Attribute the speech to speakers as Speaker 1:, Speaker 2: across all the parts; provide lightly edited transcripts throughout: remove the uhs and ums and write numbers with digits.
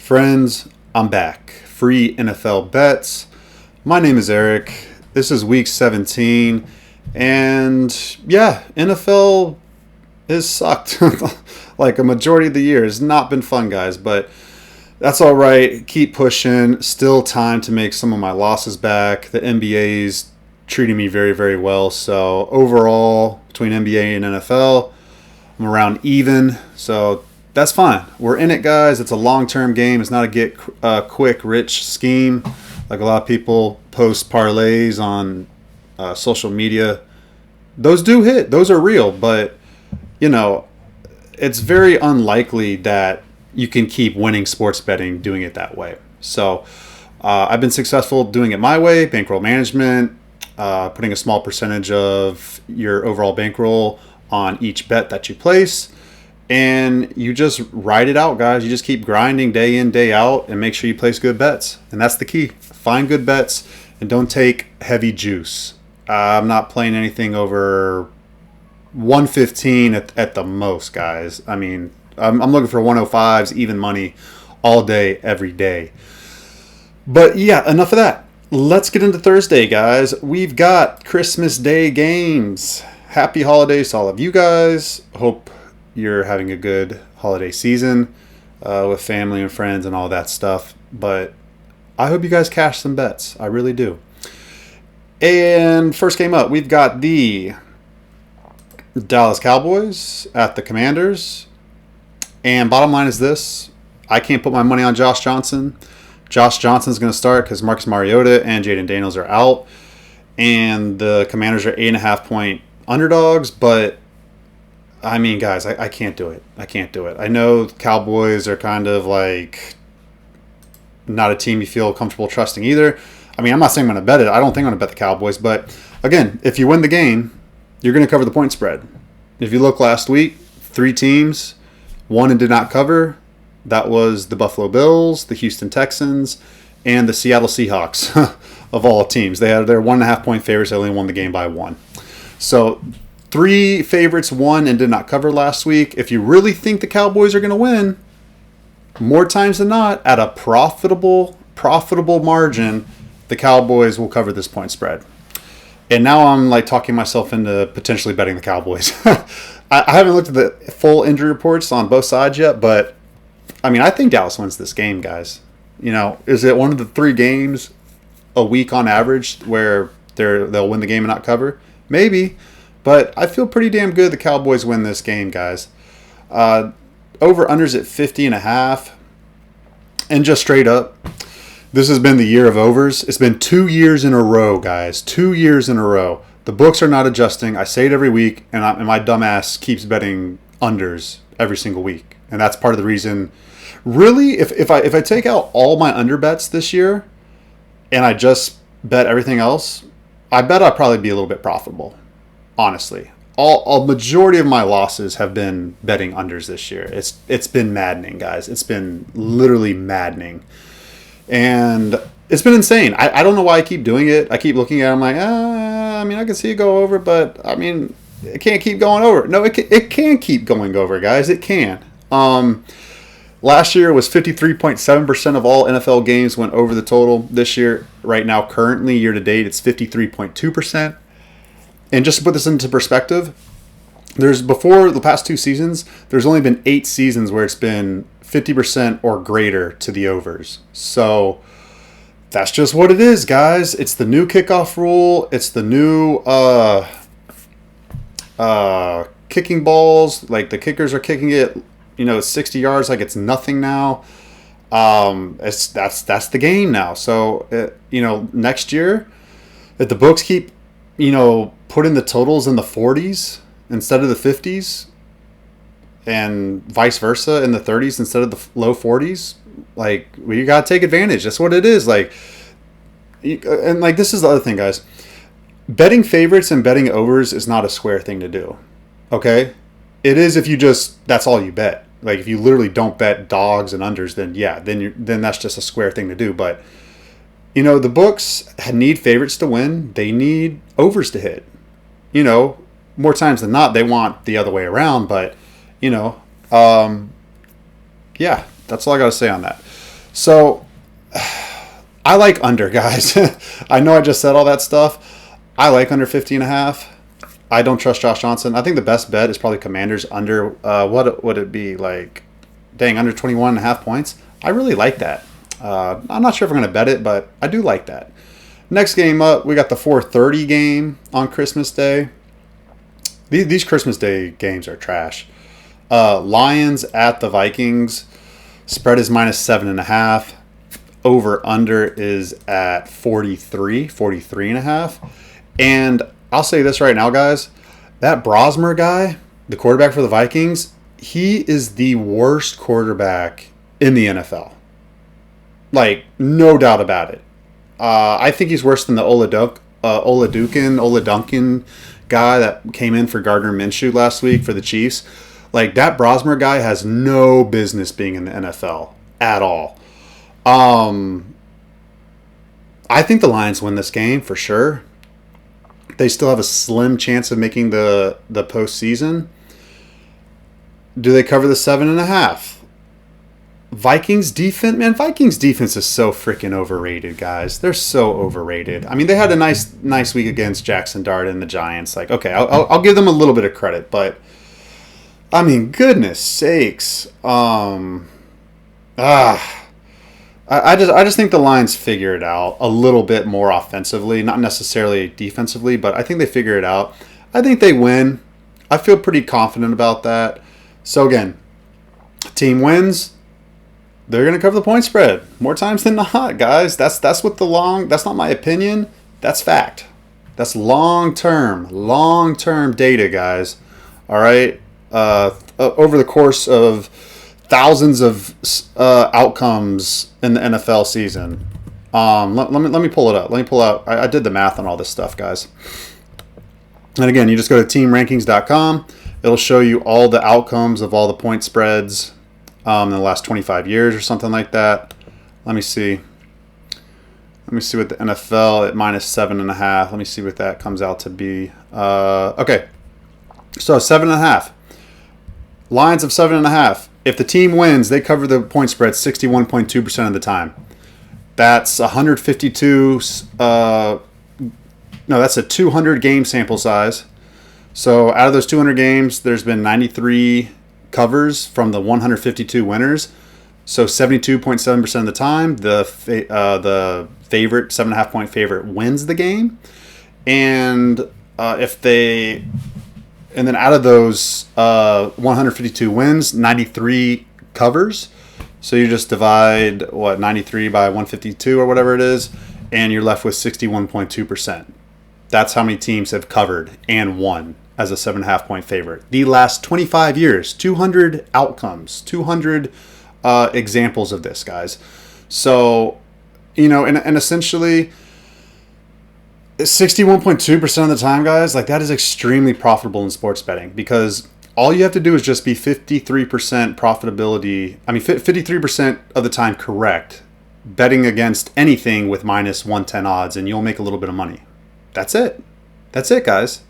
Speaker 1: Friends, I'm back. Free NFL bets. My name is Eric. This is week 17. And yeah, NFL has sucked. Like a majority of the year. It's not been fun, guys. But that's all right. Keep pushing. Still time to make some of my losses back. The NBA's treating me very, very well. So overall, between NBA and NFL, I'm around even. So that's fine. We're in it, guys. It's a long-term game. It's not a get quick rich scheme like a lot of people post parlays on social media. Those do hit. Those are real. But, it's very unlikely that you can keep winning sports betting doing it that way. So I've been successful doing it my way, bankroll management, putting a small percentage of your overall bankroll on each bet that you place. And you just ride it out, guys. You just keep grinding day in, day out, and make sure you place good bets. And that's the key. Find good bets and don't take heavy juice. I'm not playing anything over 115 at the most, guys. I mean, I'm looking for 105s, even money, all day, every day. But yeah, enough of that. Let's get into Thursday, guys. We've got Christmas Day games. Happy holidays to all of you guys. Hope you're having a good holiday season with family and friends and all that stuff. But I hope you guys cash some bets. I really do. And first game up, we've got the Dallas Cowboys at the Commanders. And bottom line is this. I can't put my money on Josh Johnson. Josh Johnson's going to start because Marcus Mariota and Jaden Daniels are out. And the Commanders are 8.5-point underdogs. But I mean, guys, I can't do it. I can't do it. I know the Cowboys are kind of like not a team you feel comfortable trusting either. I mean, I'm not saying I'm going to bet it. I don't think I'm going to bet the Cowboys. But again, if you win the game, you're going to cover the point spread. If you look last week, 3 teams won and did not cover. That was the Buffalo Bills, the Houston Texans, and the Seattle Seahawks of all teams. They had their 1.5-point favorites. They only won the game by 1. So 3 favorites won and did not cover last week. If you really think the Cowboys are going to win, more times than not, at a profitable margin, the Cowboys will cover this point spread. And now I'm like talking myself into potentially betting the Cowboys. I haven't looked at the full injury reports on both sides yet, but I mean, I think Dallas wins this game, guys. Is it one of the 3 games a week on average where they'll win the game and not cover? Maybe. But I feel pretty damn good the Cowboys win this game, guys. Over-unders at 50.5. And just straight up, this has been the year of overs. It's been 2 years in a row, guys. 2 years in a row. The books are not adjusting. I say it every week, and my dumb ass keeps betting unders every single week. And that's part of the reason. Really, if I take out all my under bets this year, and I just bet everything else, I bet I'll probably be a little bit profitable. Honestly, a majority of my losses have been betting unders this year. It's been maddening, guys. It's been literally maddening, and it's been insane. I don't know why I keep doing it. I keep looking at it. I'm like, I mean, I can see it go over, but I mean, it can't keep going over. No, it can keep going over, guys. It can. Last year was 53.7% of all NFL games went over the total. This year, right now, currently year to date, it's 53.2%. And just to put this into perspective, before the past 2 seasons, there's only been 8 seasons where it's been 50% or greater to the overs. So that's just what it is, guys. It's the new kickoff rule. It's the new kicking balls. Like the kickers are kicking it, 60 yards like it's nothing now. That's the game now. So next year, if the books keep putting the totals in the 40s instead of the 50s, and vice versa in the 30s instead of the low 40s, like, you gotta take advantage. That's what it is. Like, and like, this is the other thing, guys. Betting favorites and betting overs is not a square thing to do. Okay, it is if you that's all you bet. Like, if you literally don't bet dogs and unders, then that's just a square thing to do. But the books need favorites to win. They need overs to hit. More times than not, they want the other way around. But, yeah, that's all I got to say on that. So I like under, guys. I know I just said all that stuff. I like under 50.5. I don't trust Josh Johnson. I think the best bet is probably Commanders under, what would it be, like, dang, under 21.5 points. I really like that. I'm not sure if I'm going to bet it, but I do like that. Next game up, we got the 4:30 game on Christmas Day. These Christmas Day games are trash. Lions at the Vikings. Spread is -7.5. Over under is at 43.5. And I'll say this right now, guys. That Brosmer guy, the quarterback for the Vikings, he is the worst quarterback in the NFL. Like, no doubt about it. I think he's worse than the Oladunkin guy that came in for Gardner Minshew last week for the Chiefs. Like, that Brosmer guy has no business being in the NFL at all. I think the Lions win this game for sure. They still have a slim chance of making the postseason. Do they cover the 7.5? Vikings defense, man. Vikings defense is so freaking overrated, guys. They're so overrated. I mean, they had a nice week against Jackson Dart and the Giants. Like, okay, I'll give them a little bit of credit, but I mean, goodness sakes. I just think the Lions figure it out a little bit more offensively, not necessarily defensively, but I think they figure it out. I think they win. I feel pretty confident about that. So again, team wins. They're going to cover the point spread more times than not, guys. That's what that's not my opinion. That's fact. That's long-term data, guys. All right. Over the course of thousands of outcomes in the NFL season. Let me pull it up. Let me pull out. I did the math on all this stuff, guys. And again, you just go to teamrankings.com. It'll show you all the outcomes of all the point spreads in the last 25 years or something like that. Let me see. Let me see what the NFL at -7.5. Let me see what that comes out to be. Okay. So 7.5. Lions of 7.5. If the team wins, they cover the point spread 61.2% of the time. That's 152. That's a 200 game sample size. So out of those 200 games, there's been 93 covers from the 152 winners. So 72.7% of the time, the favorite 7.5 point favorite wins the game. And then out of those 152 wins, 93 covers. So you just divide 93 by 152 or whatever it is, and you're left with 61.2%. That's how many teams have covered and won as a 7.5 point favorite. The last 25 years, 200 outcomes, 200 examples of this, guys. So, and essentially 61.2% of the time, guys, like, that is extremely profitable in sports betting, because all you have to do is just be 53% profitability. I mean, 53% of the time correct, betting against anything with -110 odds, and you'll make a little bit of money. That's it. That's it, guys.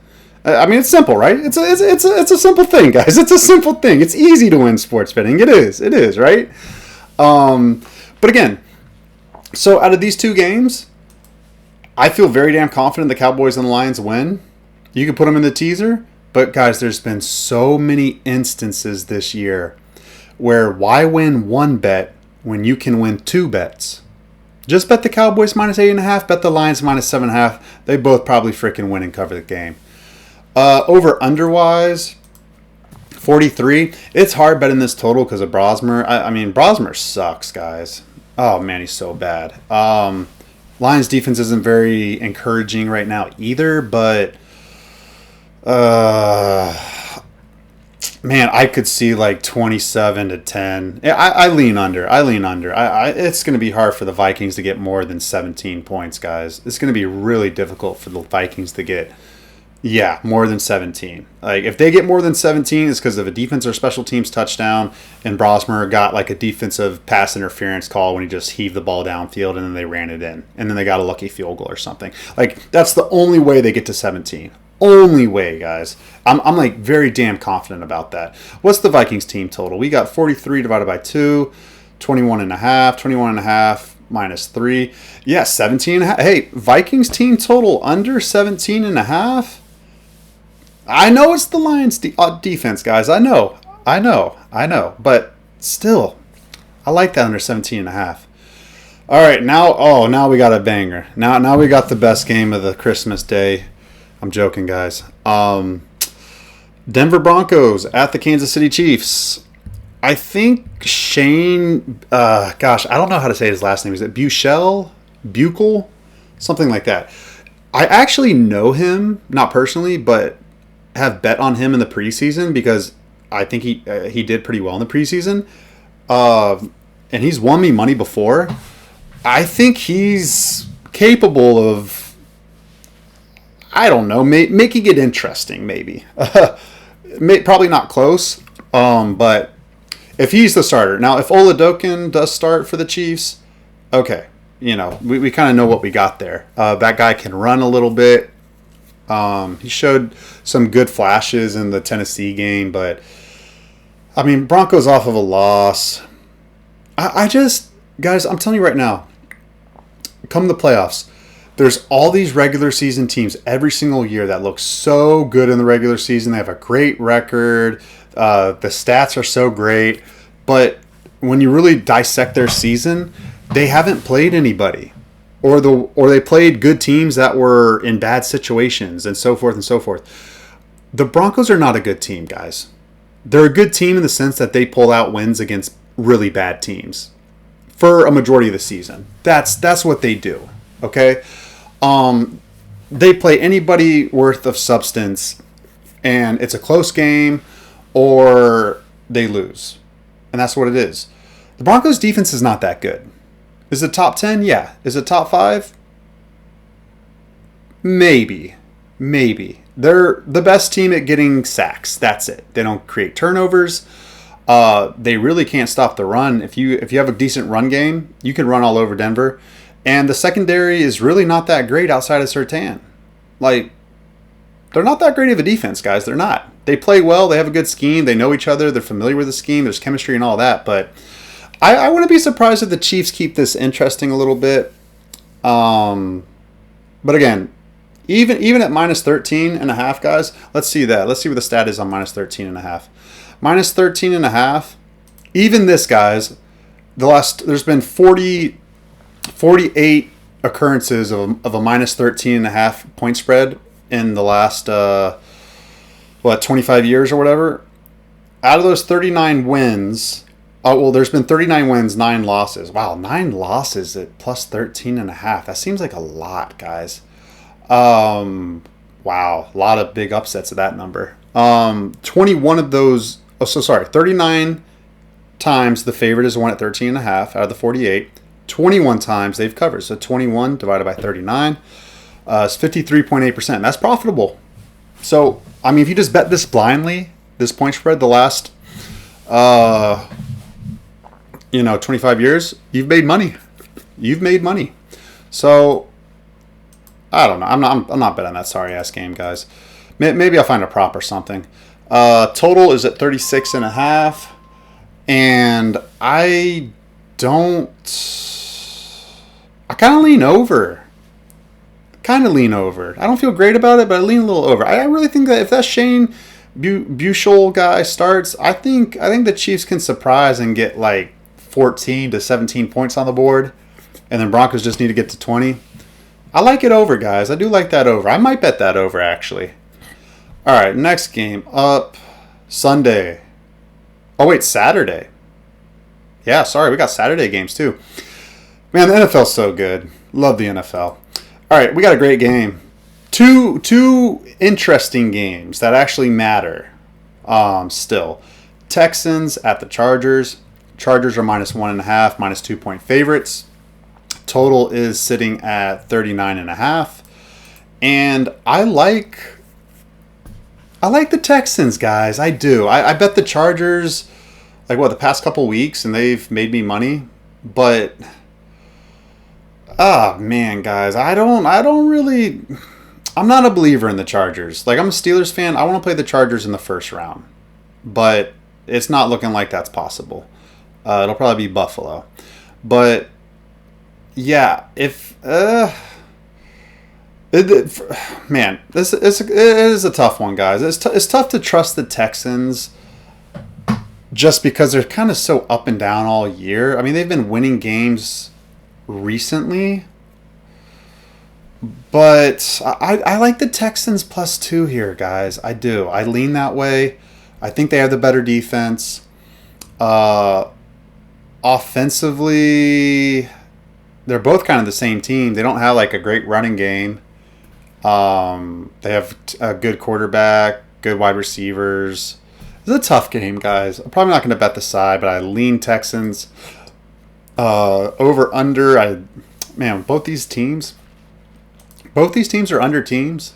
Speaker 1: I mean, it's simple, right? It's a simple thing, guys. It's a simple thing. It's easy to win sports betting. It is, right? But again, so out of these two games, I feel very damn confident the Cowboys and the Lions win. You can put them in the teaser, but guys, there's been so many instances this year where why win one bet when you can win two bets? Just bet the Cowboys -8.5, bet the Lions -7.5. They both probably freaking win and cover the game. Over under-wise, 43. It's hard betting this total because of Brosmer. I mean, Brosmer sucks, guys. Oh, man, he's so bad. Lions defense isn't very encouraging right now either, but man, I could see like 27-10. I lean under. It's going to be hard for the Vikings to get more than 17 points, guys. It's going to be really difficult for the Vikings to get, more than 17. Like, if they get more than 17, it's because of a defense or special teams touchdown, and Brosmer got like a defensive pass interference call when he just heaved the ball downfield, and then they ran it in, and then they got a lucky field goal or something. Like, that's the only way they get to 17. Only way, guys. I'm like very damn confident about that. What's the Vikings team total? We got 43 divided by 2. 21.5, 21.5 -3. Yeah, 17.5. Hey, Vikings team total under 17.5. I know it's the Lions defense, guys. I know. But still, I like that under 17.5. All right, now we got a banger. Now we got the best game of the Christmas day. I'm joking, guys. Denver Broncos at the Kansas City Chiefs. I think Shane, I don't know how to say his last name. Is it Buechel? Something like that. I actually know him, not personally, but have bet on him in the preseason because I think he did pretty well in the preseason. And he's won me money before. I think he's capable of, I don't know, making it interesting, maybe. Probably not close, but if he's the starter. Now, if Oladokin does start for the Chiefs, okay. We kind of know what we got there. That guy can run a little bit. He showed some good flashes in the Tennessee game, but, I mean, Broncos off of a loss. Guys, I'm telling you right now, come the playoffs, there's all these regular season teams every single year that look so good in the regular season. They have a great record. The stats are so great. But when you really dissect their season, they haven't played anybody. Or they played good teams that were in bad situations and so forth and so forth. The Broncos are not a good team, guys. They're a good team in the sense that they pull out wins against really bad teams for a majority of the season. That's what they do. Okay? They play anybody worth of substance, and it's a close game, or they lose. And that's what it is. The Broncos' defense is not that good. Is it top 10? Yeah. Is it top 5? Maybe. They're the best team at getting sacks. That's it. They don't create turnovers. They really can't stop the run. If you have a decent run game, you can run all over Denver. And the secondary is really not that great outside of Surtain. Like, they're not that great of a defense, guys. They're not. They play well. They have a good scheme. They know each other. They're familiar with the scheme. There's chemistry and all that. But I wouldn't be surprised if the Chiefs keep this interesting a little bit. But again, even at -13.5, guys, let's see that. Let's see what the stat is on -13.5. -13.5. Even this, guys, there's been 48 occurrences of a -13.5 point spread in the last 25 years or whatever. Out of those 39 wins, there's been 39 wins, 9 losses. Wow, 9 losses at +13.5. That seems like a lot, guys. Wow, a lot of big upsets at that number. 21 of those. 39 times the favorite is one at 13.5 out of the 48. 21 times they've covered. So 21 divided by 39 is 53.8%. That's profitable. So, I mean, if you just bet this blindly, this point spread the last, 25 years, you've made money. So, I don't know. I'm not betting that sorry ass game, guys. Maybe I'll find a prop or something. Total is at 36.5, and I kind of lean over. I don't feel great about it, but I lean a little over. I really think that if that Shane Buechel guy starts, I think the Chiefs can surprise and get like 14 to 17 points on the board, and then Broncos just need to get to 20. I like it over, guys. I do like that over. I might bet that over, actually. All right, next game up, Sunday. Oh, wait, Saturday. Yeah, sorry, we got Saturday games too. Man, the NFL's so good. Love the NFL. All right, we got a great game. Two interesting games that actually matter still. Texans at the Chargers. Chargers are -1.5, -2 point favorites. Total is sitting at 39.5. And I like the Texans, guys. I do. I bet the Chargers, the past couple weeks, and they've made me money. But, man, guys, I'm not a believer in the Chargers. I'm a Steelers fan. I want to play the Chargers in the first round. But it's not looking like that's possible. It'll probably be Buffalo. But yeah, if man, it is a tough one, guys. It's tough to trust the Texans just because they're kind of so up and down all year. I mean, they've been winning games recently, but I like the Texans +2 here, guys. I do. I lean that way. I think they have the better defense. Offensively, they're both kind of the same team. They don't have like a great running game. They have a good quarterback, good wide receivers. It's a tough game, guys. I'm probably not going to bet the side, but I lean Texans. Over under. Man, both these teams are under teams.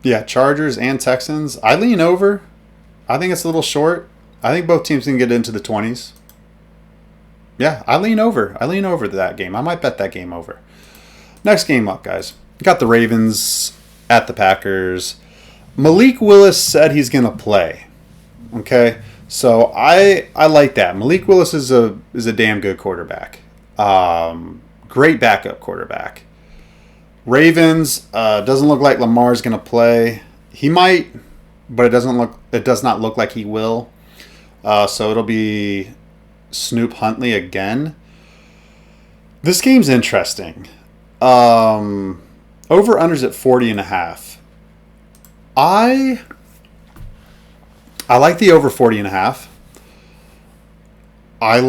Speaker 1: Yeah, Chargers and Texans. I lean over. I think it's a little short. I think both teams can get into the 20s. Yeah, I lean over. I lean over that game. I might bet that game over. Next game up, guys. Got the Ravens at the Packers. Malik Willis said he's going to play. Okay? So I like that. Malik Willis is a damn good quarterback. Great backup quarterback. Ravens, doesn't look like Lamar's going to play. He might, but it does not look like he will. So it'll be Snoop Huntley again. This game's interesting. Over-under's at 40.5. I like the over 40.5. I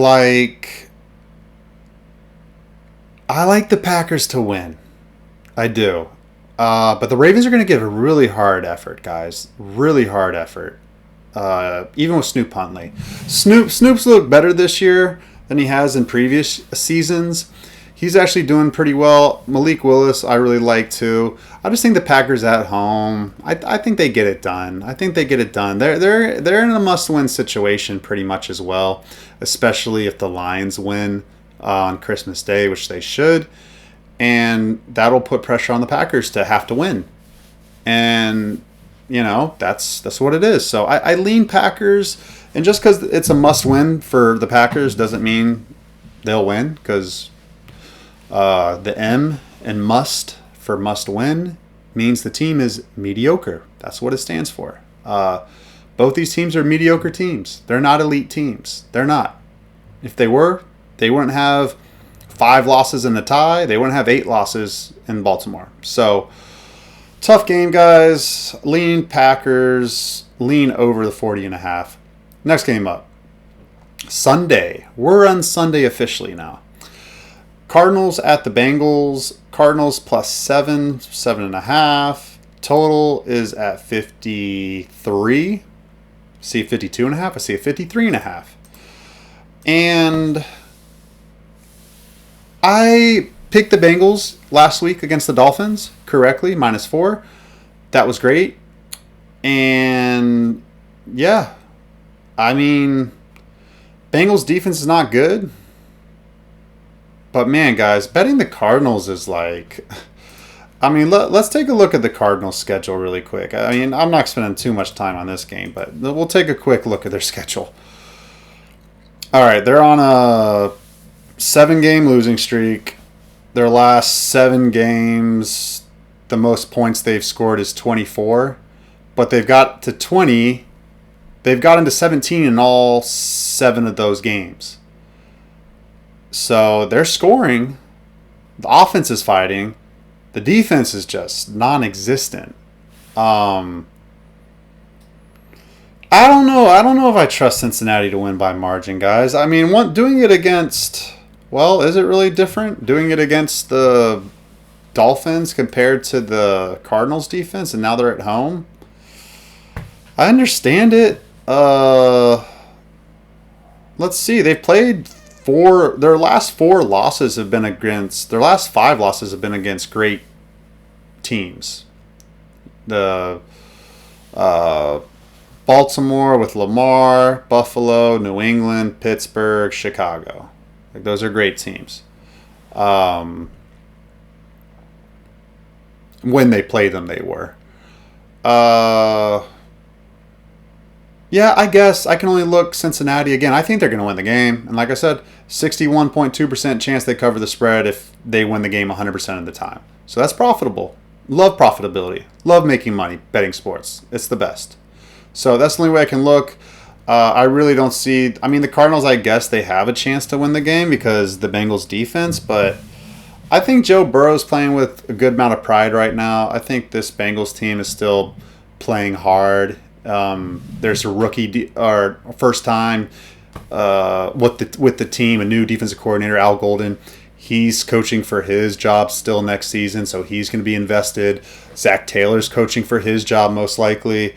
Speaker 1: like the Packers to win. I do. But the Ravens are going to give a really hard effort, guys. Really hard effort. Even with Snoop Huntley. Snoop's looked better this year than he has in previous seasons. He's actually doing pretty well. Malik Willis, I really like too. I just think the Packers at home. I think they get it done. They're in a must-win situation pretty much as well, especially if the Lions win on Christmas Day, which they should, and that'll put pressure on the Packers to have to win. And that's what it is. So I lean Packers, and just because it's a must-win for the Packers doesn't mean they'll win, because the M in must for must win means the team is mediocre. That's what it stands for. Both these teams are mediocre teams. They're not elite teams. They're not. If they were, they wouldn't have 5 losses in the tie. They wouldn't have 8 losses in Baltimore. So, tough game, guys. Lean Packers. Lean over the 40.5. Next game up. Sunday. We're on Sunday officially now. Cardinals at the Bengals. Cardinals +7, 7.5. Total is at 53. See 52.5. I see a 53.5. And I picked the Bengals last week against the Dolphins correctly, -4. That was great. And yeah, I mean, Bengals defense is not good. But man, guys, betting the Cardinals is like, I mean, let's take a look at the Cardinals' schedule really quick. I mean, I'm not spending too much time on this game, but we'll take a quick look at their schedule. All right, they're on a 7-game losing streak. Their last 7 games, the most points they've scored is 24, but they've got to 20. They've gotten to 17 in all 7 of those games. So they're scoring. The offense is fighting. The defense is just non-existent. I don't know. I don't know if I trust Cincinnati to win by margin, guys. I mean, doing it against, well, is it really different? Doing it against the Dolphins compared to the Cardinals defense, and now they're at home? I understand it. Let's see. They've played their last 5 losses have been against great teams. The Baltimore with Lamar, Buffalo, New England, Pittsburgh, Chicago. Like, those are great teams. When they played them, they were. Yeah, I guess I can only look Cincinnati again. I think they're going to win the game. And like I said, 61.2% chance they cover the spread if they win the game 100% of the time. So that's profitable. Love profitability. Love making money betting sports. It's the best. So that's the only way I can look. I really don't see. I mean, the Cardinals, I guess they have a chance to win the game because the Bengals defense, but I think Joe Burrow's playing with a good amount of pride right now. I think this Bengals team is still playing hard. There's a rookie or first time with the team, a new defensive coordinator, Al Golden. He's coaching for his job still next season, so he's going to be invested. Zach Taylor's coaching for his job most likely.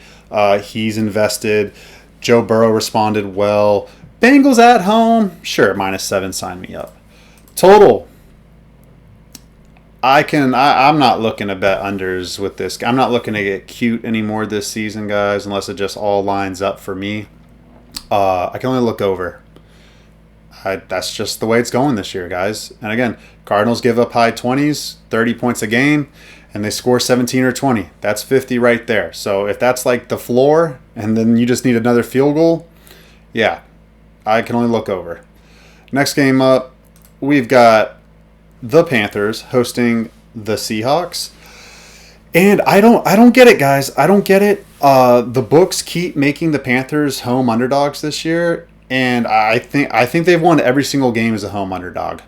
Speaker 1: He's invested. Joe Burrow responded well. Bengals at home, sure, -7, sign me up. Total. I'm not looking to bet unders with this. I'm not looking to get cute anymore this season, guys, unless it just all lines up for me. I can only look over. That's just the way it's going this year, guys. And again, Cardinals give up high 20s, 30 points a game, and they score 17 or 20. That's 50 right there. So if that's like the floor and then you just need another field goal, yeah, I can only look over. Next game up, we've got the Panthers hosting the Seahawks. And I don't get it, guys. I don't get it. The books keep making the Panthers home underdogs this year, and I think they've won every single game as a home underdog.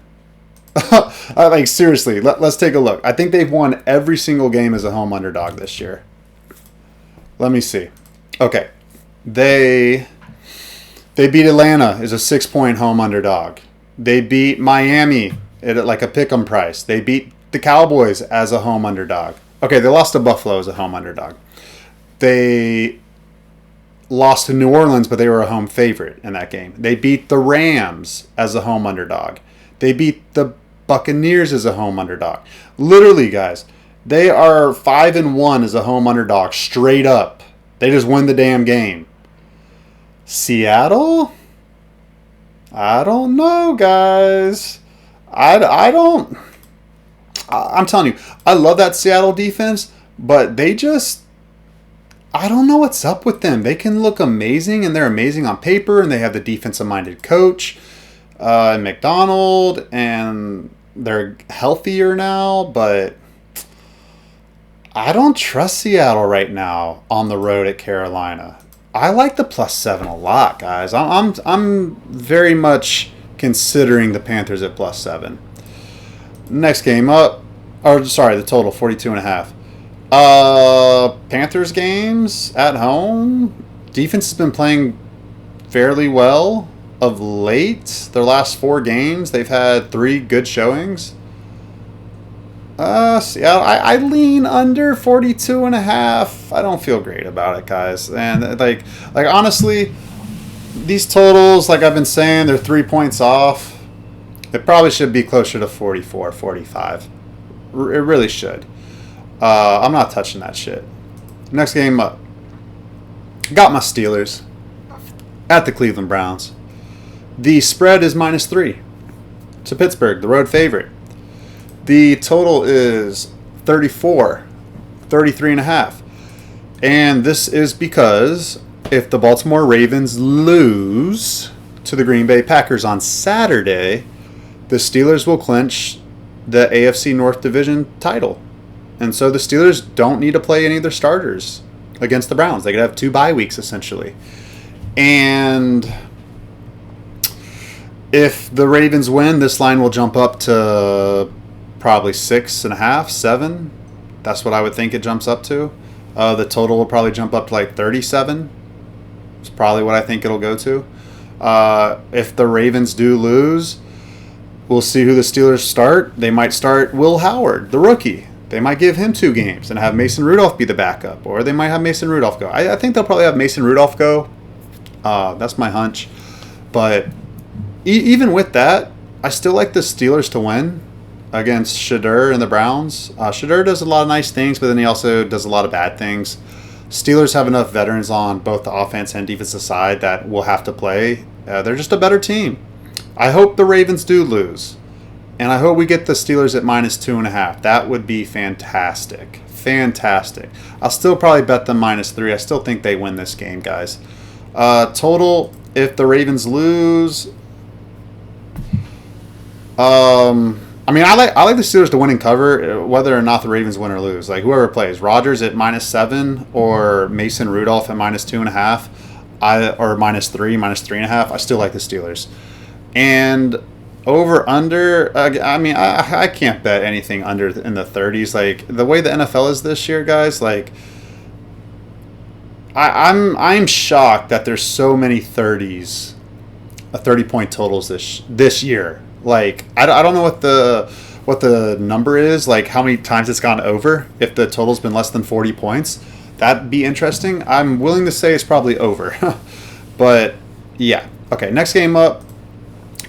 Speaker 1: Like seriously, let's take a look. I think they've won every single game as a home underdog this year. Let me see. Okay, they beat Atlanta as a 6-point home underdog. They beat Miami at like a pick'em price. They beat the Cowboys as a home underdog. Okay, they lost to Buffalo as a home underdog. They lost to New Orleans, but they were a home favorite in that game. They beat the Rams as a home underdog. They beat the Buccaneers as a home underdog. Literally, guys, they are 5-1 as a home underdog, straight up. They just win the damn game. Seattle? I don't know, guys. I'm telling you, I love that Seattle defense, but they just, I don't know what's up with them. They can look amazing, and they're amazing on paper, and they have the defensive-minded coach, McDonald, and they're healthier now, but I don't trust Seattle right now on the road at Carolina. I like the +7 a lot, guys. I'm very much considering the Panthers at +7. Next game up, or sorry, the total 42.5. Panthers games at home. Defense has been playing fairly well of late. Their last 4 games, they've had 3 good showings. Seattle, I lean under 42.5. I don't feel great about it, guys. And like honestly, these totals, like I've been saying, they're 3 points off. It probably should be closer to 44, 45. It really should. I'm not touching that shit. Next game up. Got my Steelers at the Cleveland Browns. The spread is -3 to Pittsburgh, the road favorite. The total is 33.5. And this is because if the Baltimore Ravens lose to the Green Bay Packers on Saturday, the Steelers will clinch the AFC North Division title. And so the Steelers don't need to play any of their starters against the Browns. They could have 2 bye weeks, essentially. And if the Ravens win, this line will jump up to probably 6.5, 7. That's what I would think it jumps up to. The total will probably jump up to like 37. It's probably what I think it'll go to. If the Ravens do lose, we'll see who the Steelers start. They might start Will Howard, the rookie. They might give him 2 games and have Mason Rudolph be the backup. Or they might have Mason Rudolph go. I think they'll probably have Mason Rudolph go. That's my hunch. But even with that, I still like the Steelers to win against Shedeur and the Browns. Shedeur does a lot of nice things, but then he also does a lot of bad things. Steelers have enough veterans on both the offense and defensive side that will have to play. They're just a better team. I hope the Ravens do lose. And I hope we get the Steelers at -2.5. That would be fantastic. Fantastic. I'll still probably bet them -3. I still think they win this game, guys. Total, if the Ravens lose, I mean, I like the Steelers to win and cover, whether or not the Ravens win or lose. Like whoever plays, Rodgers at -7 or Mason Rudolph at -2.5, or -3, -3.5. I still like the Steelers. And over under, I mean, I can't bet anything under in the 30s. Like the way the NFL is this year, guys. Like I'm shocked that there's so many 30-point totals this year. Like I don't know what the number is, like how many times it's gone over. If the total's been less than 40 points, that'd be interesting. I'm willing to say it's probably over. But yeah. Okay, next game up,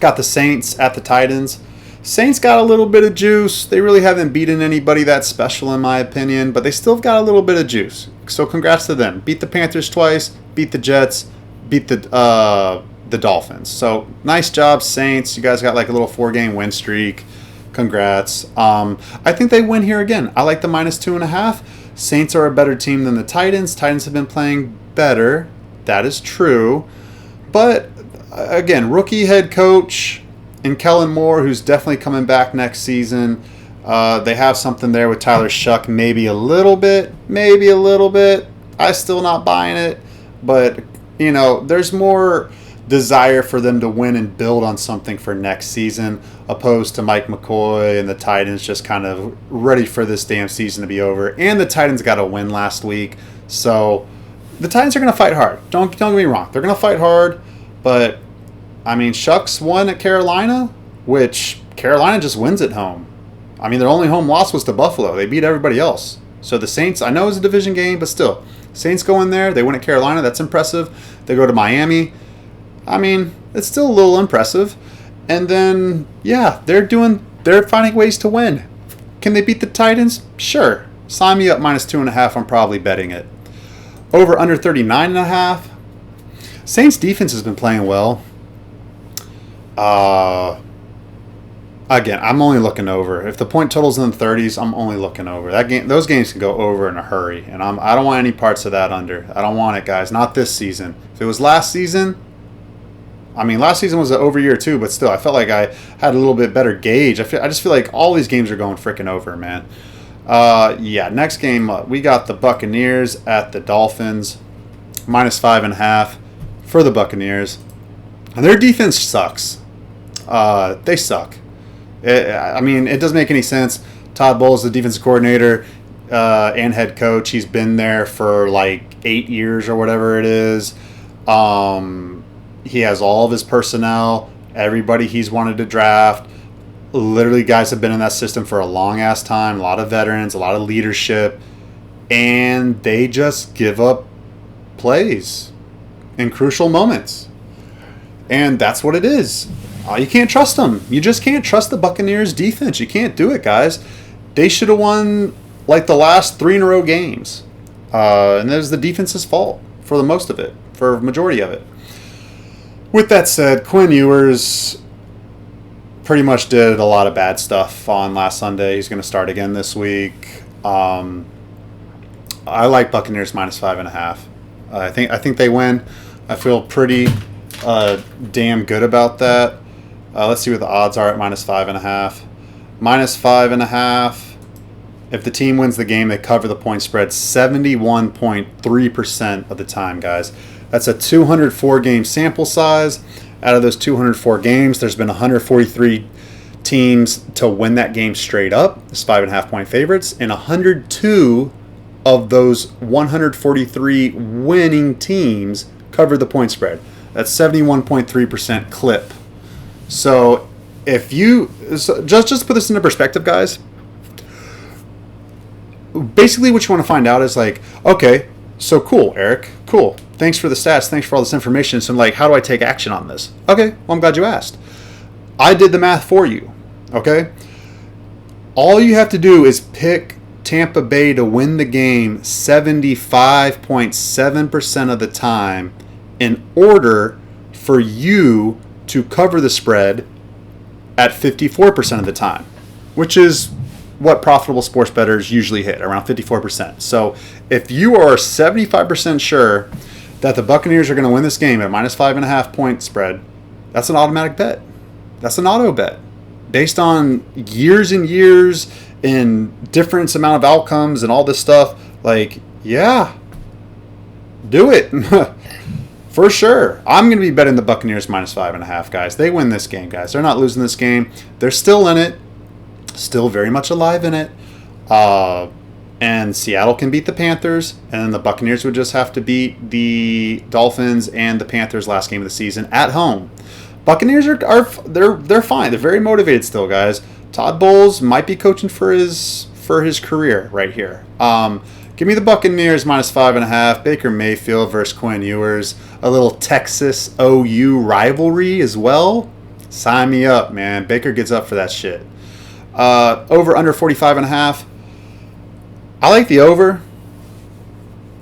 Speaker 1: got the Saints at the Titans. Saints got a little bit of juice. They really haven't beaten anybody that special in my opinion, but they still got a little bit of juice. So congrats to them. Beat the Panthers twice, beat the Jets, beat the Dolphins. So nice job, Saints. You guys got like a little 4-game win streak. Congrats. I think they win here again. I like the -2.5. Saints are a better team than the Titans. Titans have been playing better. That is true. But again, rookie head coach and Kellen Moore, who's definitely coming back next season. They have something there with Tyler Shuck, maybe a little bit. I still not buying it, but you know, there's more desire for them to win and build on something for next season, opposed to Mike McCoy and the Titans just kind of ready for this damn season to be over. And the Titans got a win last week, so the Titans are going to fight hard. Don't get me wrong, they're going to fight hard, but I mean, Shucks won at Carolina, which Carolina just wins at home. I mean, their only home loss was to Buffalo. They beat everybody else. So the Saints, I know it's a division game, but still, Saints go in there, they win at Carolina, that's impressive. They go to Miami. I mean, it's still a little impressive. And then, yeah, they're finding ways to win. Can they beat the Titans? Sure. Sign me up -2.5. I'm probably betting it. Over under 39.5. Saints defense has been playing well. Again, I'm only looking over. If the point total's in the 30s, I'm only looking over. Those games can go over in a hurry, and I don't want any parts of that under. I don't want it, guys. Not this season. If it was last season, I mean, last season was an over year too, but still, I felt like I had a little bit better gauge. I just feel like all these games are going freaking over, man. Yeah, next game up, we got the Buccaneers at the Dolphins, -5.5 for the Buccaneers, and their defense sucks. They suck. I mean, it doesn't make any sense. Todd Bowles, the defensive coordinator and head coach, he's been there for like 8 years or whatever it is. He has all of his personnel, everybody he's wanted to draft. Literally, guys have been in that system for a long ass time. A lot of veterans, a lot of leadership, and they just give up plays in crucial moments. And that's what it is. You can't trust them. You just can't trust the Buccaneers defense. You can't do it, guys. They should have won like the last 3 in a row games. And it was the defense's fault for the most of it, for a majority of it. With that said, Quinn Ewers pretty much did a lot of bad stuff on last Sunday. He's going to start again this week. I like Buccaneers -5.5. I think they win. I feel pretty damn good about that. Let's see what the odds are at -5.5. -5.5. If the team wins the game, they cover the point spread 71.3% of the time, guys. That's a 204 game sample size. Out of those 204 games, there's been 143 teams to win that game straight up. It's 5.5 point favorites, and 102 of those 143 winning teams covered the point spread. That's 71.3% clip. So if you just put this into perspective, guys. Basically, what you want to find out is like, okay, so cool, Eric, cool. Thanks for the stats. Thanks for all this information. So, like, how do I take action on this? Okay, well, I'm glad you asked. I did the math for you, okay? All you have to do is pick Tampa Bay to win the game 75.7% of the time in order for you to cover the spread at 54% of the time, which is what profitable sports bettors usually hit, around 54%. So if you are 75% sure that the Buccaneers are going to win this game at minus 5.5 point spread, that's an automatic bet. That's an auto bet based on years and years and different amount of outcomes and all this stuff. Like, yeah, do it. For sure. I'm going to be betting the Buccaneers minus 5.5, guys. They win this game, guys. They're not losing this game. They're still in it. Still very much alive in it. And Seattle can beat the Panthers, and then the Buccaneers would just have to beat the Dolphins and the Panthers last game of the season at home. Buccaneers they're fine. They're very motivated still, guys. Todd Bowles might be coaching for his career right here. Give me the Buccaneers minus 5.5. Baker Mayfield versus Quinn Ewers. A little Texas OU rivalry as well. Sign me up, man. Baker gets up for that shit. Over under 45.5. I like the over.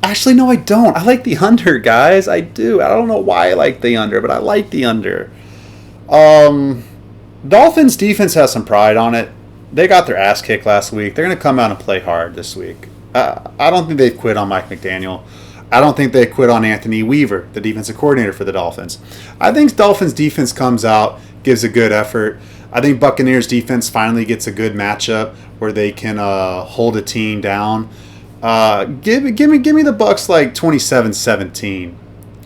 Speaker 1: Actually, no, I don't. I like the under, guys. I do. I don't know why I like the under, but I like the under. Dolphins defense has some pride on it. They got their ass kicked last week. They're going to come out and play hard this week. I don't think they've quit on Mike McDaniel. I don't think they quit on Anthony Weaver, the defensive coordinator for the Dolphins. I think Dolphins defense comes out, gives a good effort. I think Buccaneers defense finally gets a good matchup where they can hold a team down. Give me the Bucs like 27-17,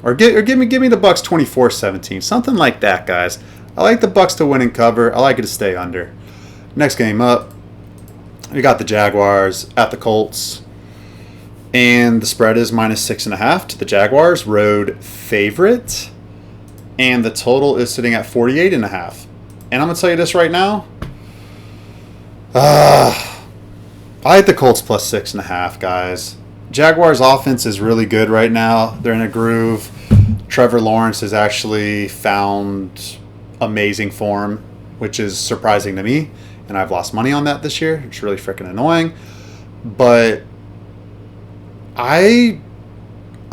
Speaker 1: or give me the Bucs 24-17, something like that, guys. I like the Bucs to win and cover. I like it to stay under. Next game up, we got the Jaguars at the Colts, and the spread is minus 6.5 to the Jaguars, road favorite, and the total is sitting at 48.5. And I'm gonna tell you this right now. I like the Colts plus 6.5, guys. Jaguars offense is really good right now. They're in a groove. Trevor Lawrence has actually found amazing form, which is surprising to me. And I've lost money on that this year. It's really freaking annoying. But I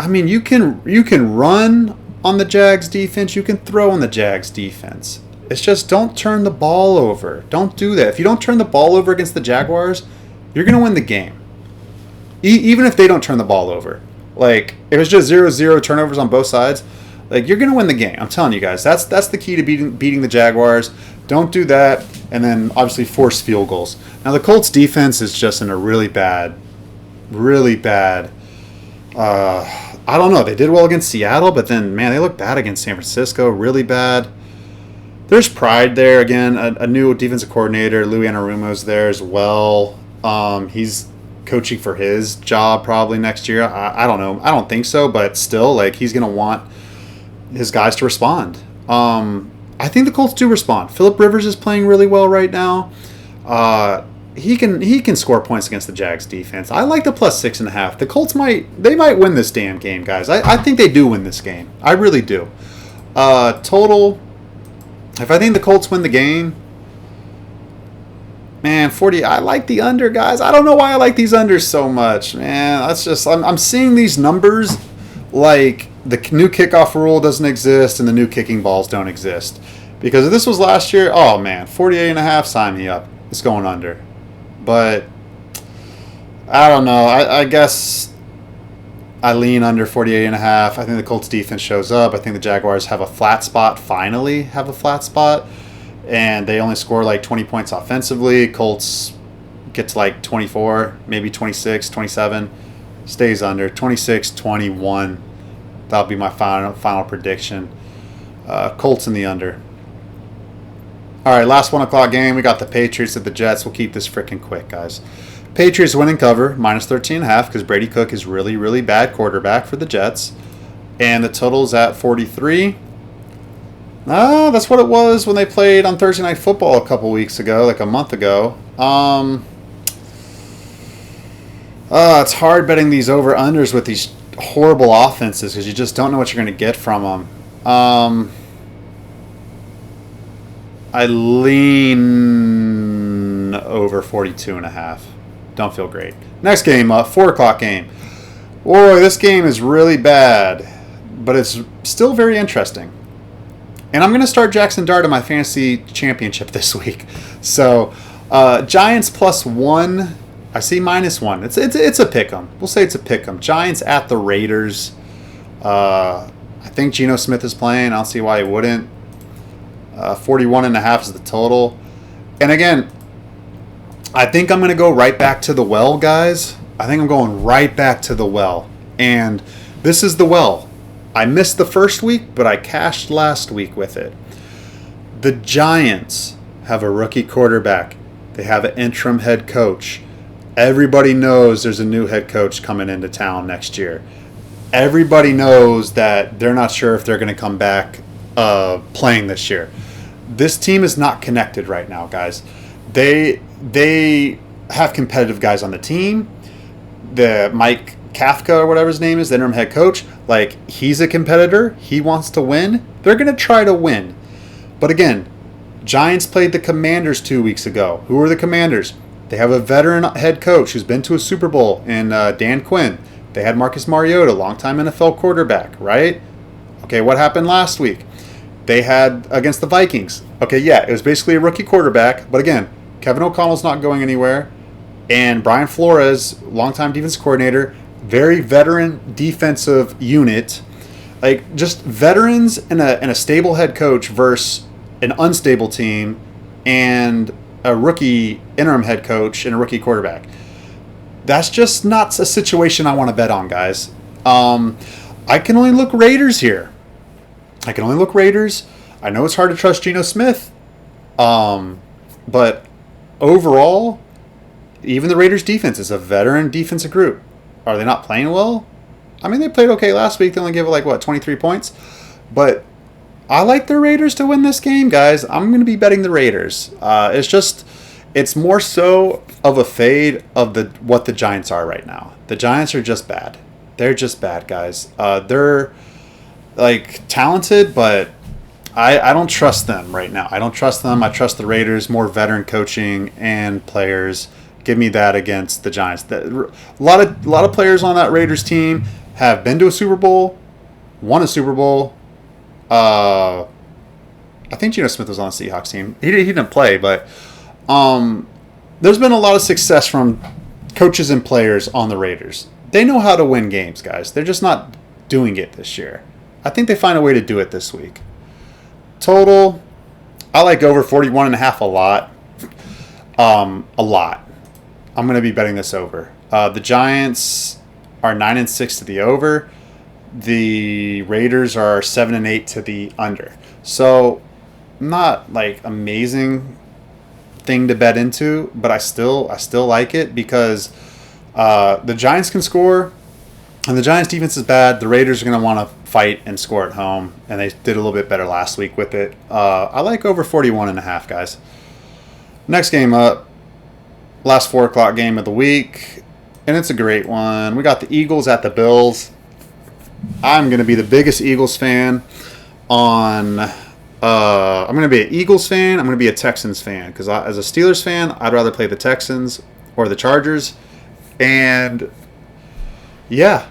Speaker 1: mean, you can run on the Jags defense. You can throw on the Jags defense. It's just don't turn the ball over. Don't do that. If you don't turn the ball over against the Jaguars, you're going to win the game. Even if they don't turn the ball over. Like, if it's just 0-0 turnovers on both sides, like, you're going to win the game. I'm telling you guys. That's the key to beating the Jaguars. Don't do that. And then, obviously, force field goals. Now, the Colts defense is just in a really bad, I don't know. They did well against Seattle, but then, man, they look bad against San Francisco. Really bad. There's pride there. Again, a new defensive coordinator, Lou Anarumo's there as well. He's coaching for his job probably next year. I don't know. I don't think so, but still, like, he's going to want his guys to respond. I think the Colts do respond. Phillip Rivers is playing really well right now. He can score points against the Jags defense. I like the plus 6.5. The Colts might win this damn game, guys. I think they do win this game. I really do. Total. If I think the Colts win the game, man, 40. I like the under, guys. I don't know why I like these unders so much, man. That's just I'm seeing these numbers like the new kickoff rule doesn't exist and the new kicking balls don't exist. Because if this was last year, oh man, 48.5, sign me up. It's going under. But I don't know. I guess I lean under 48.5. I think the Colts defense shows up. I think the Jaguars have a flat spot, finally have a flat spot. And they only score like 20 points offensively. Colts get to like 24, maybe 26, 27. Stays under. 26-21. That'll be my final prediction. Colts in the under. All right, last 1 o'clock game. We got the Patriots at the Jets. We'll keep this freaking quick, guys. Patriots winning cover, minus 13.5, because Brady Cook is really, really bad quarterback for the Jets. And the total's at 43. That's what it was when they played on Thursday Night Football a couple weeks ago, like a month ago. It's hard betting these over-unders with these horrible offenses because you just don't know what you're going to get from them. I lean over 42.5. Don't feel great. Next game up, 4 o'clock game. Boy, this game is really bad, but it's still very interesting. And I'm going to start Jackson Dart in my fantasy championship this week. So, Giants +1. I see -1. It's a pick 'em. We'll say it's a pick 'em. Giants at the Raiders. I think Geno Smith is playing. I don't see why he wouldn't. 41.5 is the total. And again, I think I'm going to go right back to the well, guys. I think I'm going right back to the well. And this is the well. I missed the first week, but I cashed last week with it. The Giants have a rookie quarterback. They have an interim head coach. Everybody knows there's a new head coach coming into town next year. Everybody knows that they're not sure if they're going to come back playing this year. This team is not connected right now, guys. They have competitive guys on the team. The Mike Kafka or whatever his name is, the interim head coach, like, he's a competitor. He wants to win. They're going to try to win. But again, Giants played the Commanders 2 weeks ago. Who are the Commanders? They have a veteran head coach who's been to a Super Bowl in Dan Quinn. They had Marcus Mariota, longtime NFL quarterback, right? Okay, what happened last week? They had against the Vikings. Okay, yeah, it was basically a rookie quarterback. But again, Kevin O'Connell's not going anywhere. And Brian Flores, longtime defense coordinator, very veteran defensive unit. Like, just veterans and a stable head coach versus an unstable team and a rookie interim head coach and a rookie quarterback. That's just not a situation I want to bet on, guys. I can only look Raiders here. I can only look Raiders. I know it's hard to trust Geno Smith. But overall, even the Raiders defense is a veteran defensive group. Are they not playing well? I mean, they played okay last week. They only gave it 23 points. But I like the Raiders to win this game, guys. I'm going to be betting the Raiders. It's more so of a fade of what the Giants are right now. The Giants are just bad. They're just bad, guys. They're talented, but I don't trust them right now. I don't trust them. I trust the Raiders, more veteran coaching and players. Give me that against the Giants. A lot of players on that Raiders team have been to a Super Bowl, won a Super Bowl. I think Geno Smith was on the Seahawks team. He didn't play, but there's been a lot of success from coaches and players on the Raiders. They know how to win games, guys. They're just not doing it this year. I think they find a way to do it this week. Total, I like over 41.5 a lot. A lot. I'm going to be betting this over. The Giants are 9-6 to the over. The Raiders are 7-8 to the under. So, not amazing thing to bet into, but I still like it because the Giants can score, and the Giants defense is bad. The Raiders are going to want to fight and score at home, and they did a little bit better last week with it. I like over 41.5, guys. Next game up, last 4 o'clock game of the week, and it's a great one. We got the Eagles at the Bills. I'm going to be the biggest Eagles fan I'm going to be an Eagles fan. I'm going to be a Texans fan because as a Steelers fan, I'd rather play the Texans or the Chargers. And yeah,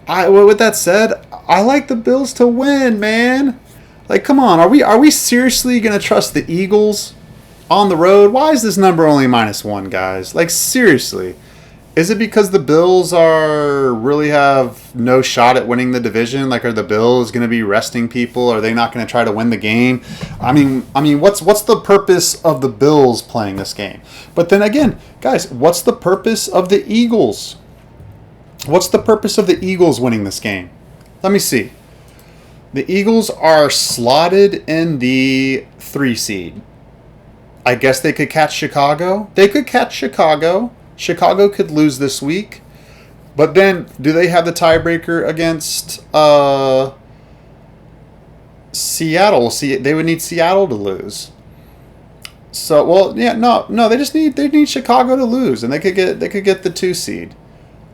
Speaker 1: with that said, I like the Bills to win, man. Come on, are we seriously going to trust the Eagles on the road? Why is this number only -1, guys? Seriously. Is it because the Bills really have no shot at winning the division? Are the Bills going to be resting people? Are they not going to try to win the game? I mean, what's the purpose of the Bills playing this game? But then again, guys, what's the purpose of the Eagles? What's the purpose of the Eagles winning this game? Let me see. The Eagles are slotted in the 3 seed. I guess they could catch Chicago. They could catch Chicago. Chicago could lose this week. But then, do they have the tiebreaker against Seattle? See, they would need Seattle to lose. So, well, yeah, no, they need Chicago to lose, and they could get the 2 seed.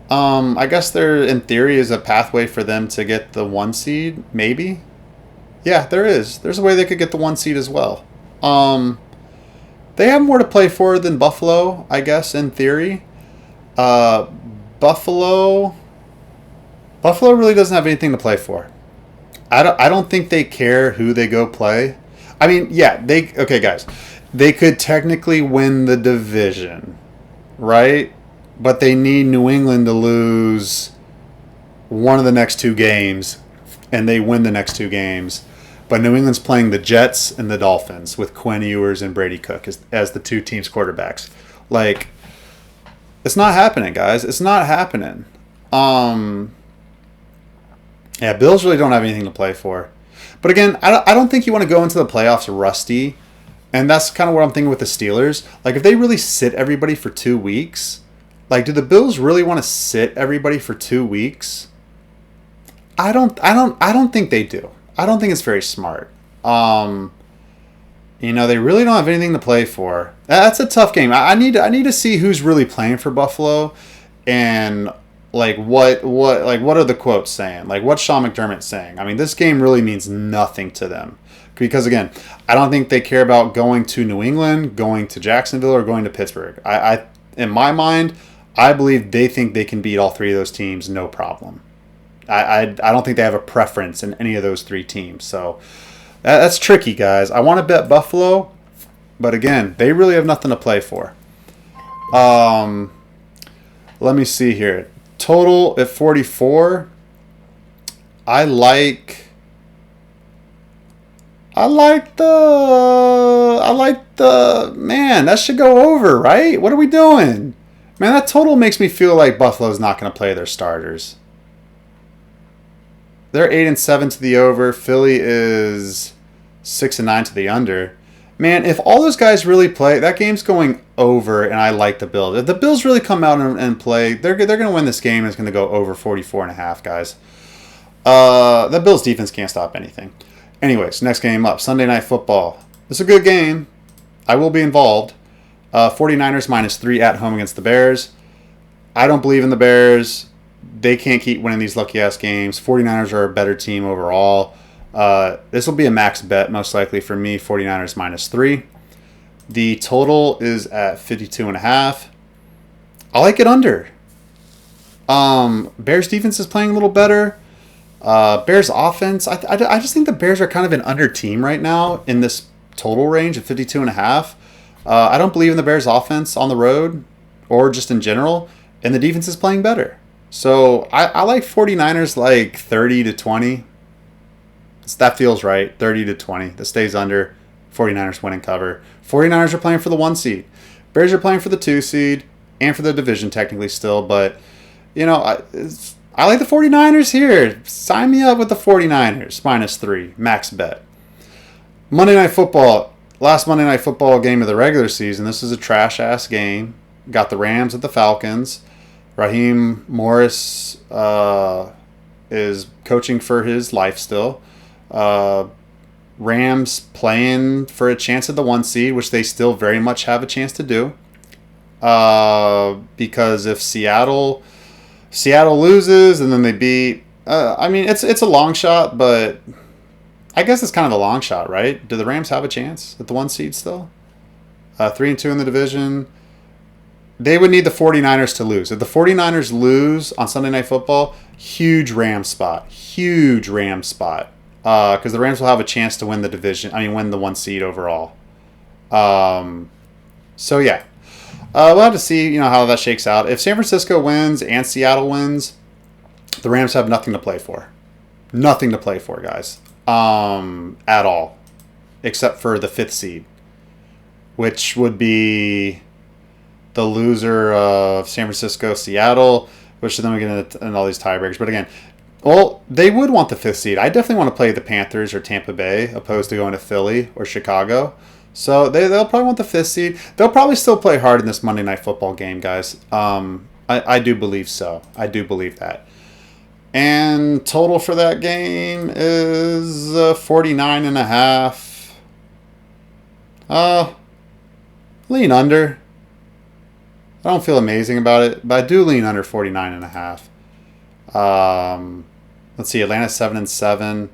Speaker 1: I guess there, in theory, is a pathway for them to get the 1 seed, maybe. Yeah, there is. There's a way they could get the 1 seed as well. They have more to play for than Buffalo, I guess, in theory. Buffalo really doesn't have anything to play for. I don't think they care who they go play. I mean, yeah, okay, guys. They could technically win the division, right? But they need New England to lose one of the next two games and they win the next two games. But New England's playing the Jets and the Dolphins with Quinn Ewers and Brady Cook as the two teams' quarterbacks. Like, it's not happening, guys. It's not happening. Yeah, Bills really don't have anything to play for. But again, I don't think you want to go into the playoffs rusty. And that's kind of what I'm thinking with the Steelers. Like, if they really sit everybody for 2 weeks, like, do the Bills really want to sit everybody for 2 weeks? I don't think they do. I don't think it's very smart. They really don't have anything to play for. That's a tough game. I need to see who's really playing for Buffalo, and like what are the quotes saying? Like, what's Sean McDermott saying? I mean, this game really means nothing to them because again, I don't think they care about going to New England, going to Jacksonville, or going to Pittsburgh. I in my mind, I believe they think they can beat all three of those teams no problem. I don't think they have a preference in any of those three teams. So that's tricky, guys. I want to bet Buffalo, but again, they really have nothing to play for. Let me see here. Total at 44. I like the man, that should go over, right? What are we doing? Man, that total makes me feel like Buffalo's not going to play their starters. They're 8-7 to the over. Philly is 6-9 to the under. Man, if all those guys really play, that game's going over, and I like the Bills. If the Bills really come out and play, they're going to win this game, and it's going to go over 44.5, guys. The Bills defense can't stop anything. Anyways, next game up, Sunday Night Football. This is a good game. I will be involved. 49ers -3 at home against the Bears. I don't believe in the Bears. They can't keep winning these lucky-ass games. 49ers are a better team overall. This will be a max bet, most likely for me, 49ers -3. The total is at 52.5. I like it under. Bears defense is playing a little better. Bears offense, I just think the Bears are kind of an under team right now in this total range of 52.5. I don't believe in the Bears offense on the road or just in general, and the defense is playing better. So I like 49ers like 30-20. That feels right, 30-20. That stays under. 49ers win and cover. 49ers are playing for the 1 seed. Bears are playing for the 2 seed and for the division technically still. But, I like the 49ers here. Sign me up with the 49ers. -3. Max bet. Monday Night Football. Last Monday Night Football game of the regular season. This is a trash-ass game. Got the Rams at the Falcons. Raheem Morris is coaching for his life still. Rams playing for a chance at the 1 seed, which they still very much have a chance to do. Because if Seattle loses and then they beat, it's a long shot, but I guess it's kind of a long shot, right? Do the Rams have a chance at the 1 seed still? 3-2 in the division. They would need the 49ers to lose. If the 49ers lose on Sunday Night Football, huge Rams spot. Huge Rams spot. Because the Rams will have a chance to win the division. Win the 1 seed overall. So, yeah. We'll have to see, how that shakes out. If San Francisco wins and Seattle wins, the Rams have nothing to play for. Nothing to play for, guys. At all. Except for the 5th seed. Which would be the loser of San Francisco, Seattle, which then we get into all these tiebreakers. But again, they would want the 5th seed. I definitely want to play the Panthers or Tampa Bay opposed to going to Philly or Chicago. So they'll probably want the 5th seed. They'll probably still play hard in this Monday Night Football game, guys. I do believe so. I do believe that. And total for that game is 49.5. Lean under. I don't feel amazing about it, but I do lean under 49.5. Let's see, Atlanta 7-7,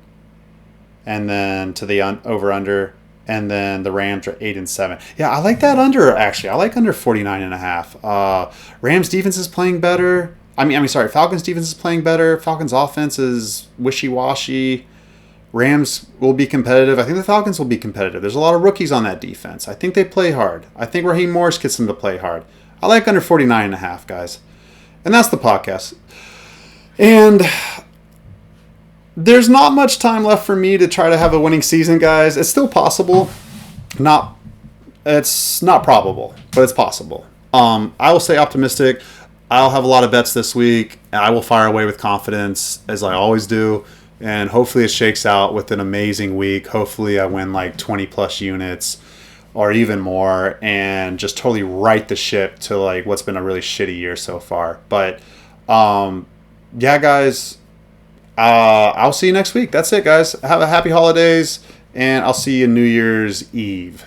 Speaker 1: and then to the over/under, and then the Rams are 8-7. Yeah, I like that under actually. I like under 49.5. Rams defense is playing better. Falcons defense is playing better. Falcons offense is wishy-washy. Rams will be competitive. I think the Falcons will be competitive. There's a lot of rookies on that defense. I think they play hard. I think Raheem Morris gets them to play hard. I like under 49.5, guys. And that's the podcast. And there's not much time left for me to try to have a winning season, guys. It's still possible. It's not probable, but it's possible. I will stay optimistic. I'll have a lot of bets this week. I will fire away with confidence, as I always do. And hopefully it shakes out with an amazing week. Hopefully I win like 20 plus units or even more and just totally right the ship to like what's been a really shitty year so far. But yeah, guys, I'll see you next week. That's it, guys. Have a happy holidays, and I'll see you New Year's Eve.